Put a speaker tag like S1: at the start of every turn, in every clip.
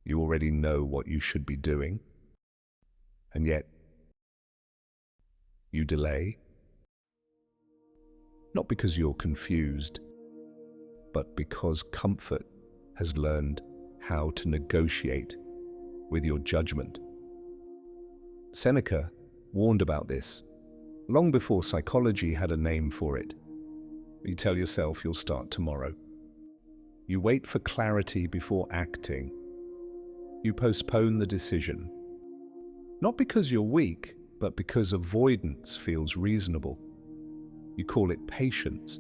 S1: You already know what you should be doing, and yet you delay. Not because you're confused, but because comfort has learned how to negotiate with your judgment. Seneca warned about this long before psychology had a name for it. You tell yourself you'll start tomorrow. You wait for clarity before acting. You postpone the decision. Not because you're weak, but because avoidance feels reasonable. You call it patience.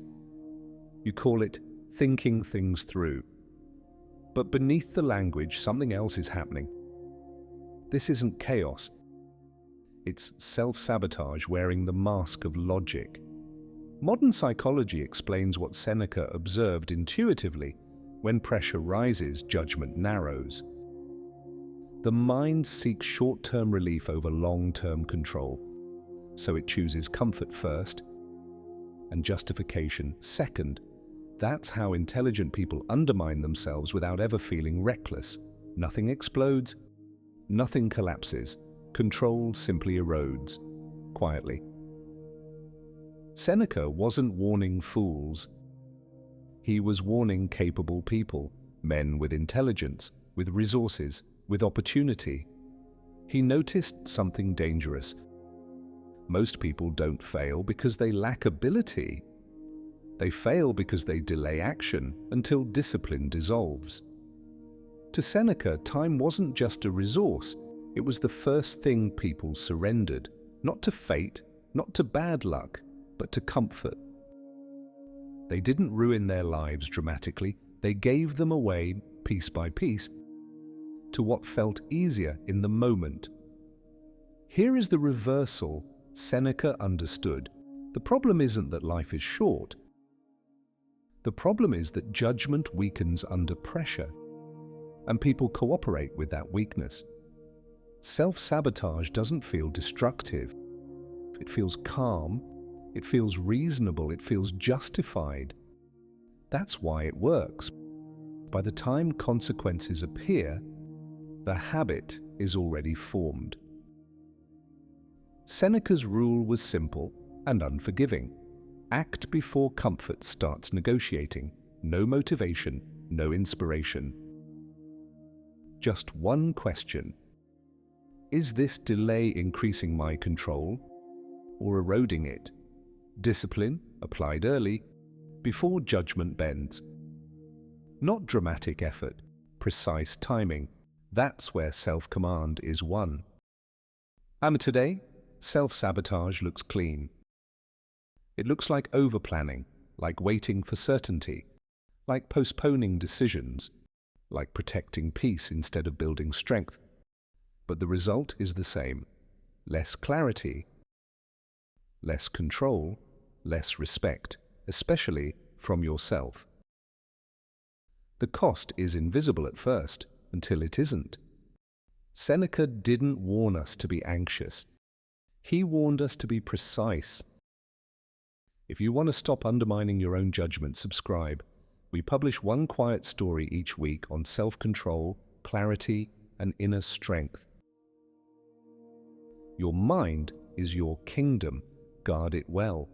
S1: You call it thinking things through. But beneath the language, something else is happening. This isn't chaos. It's self-sabotage wearing the mask of logic. Modern psychology explains what Seneca observed intuitively. When pressure rises, judgment narrows. The mind seeks short-term relief over long-term control, so it chooses comfort first and justification second. That's how intelligent people undermine themselves without ever feeling reckless. Nothing explodes, nothing collapses. Control simply erodes, quietly. Seneca wasn't warning fools. He was warning capable people, men with intelligence, with resources, with opportunity. He noticed something dangerous. Most people don't fail because they lack ability. They fail because they delay action until discipline dissolves. To Seneca, time wasn't just a resource. It was the first thing people surrendered, not to fate, not to bad luck, but to comfort. They didn't ruin their lives dramatically. They gave them away, piece by piece, to what felt easier in the moment. Here is the reversal Seneca understood. The problem isn't that life is short. The problem is that judgment weakens under pressure, and people cooperate with that weakness. Self-sabotage doesn't feel destructive. It feels calm, it feels reasonable, it feels justified. That's why it works. By the time consequences appear, the habit is already formed. Seneca's rule was simple and unforgiving. Act before comfort starts negotiating. No motivation, no inspiration. Just one question. Is this delay increasing my control or eroding it? Discipline, applied early, before judgment bends. Not dramatic effort, precise timing. That's where self-command is won. And today, self-sabotage looks clean. It looks like over-planning, like waiting for certainty, like postponing decisions, like protecting peace instead of building strength. But the result is the same. Less clarity, less control, less respect, especially from yourself. The cost is invisible at first, until it isn't. Seneca didn't warn us to be anxious. He warned us to be precise. If you want to stop undermining your own judgment, subscribe. We publish one quiet story each week on self-control, clarity, and inner strength. Your mind is your kingdom. Guard it well.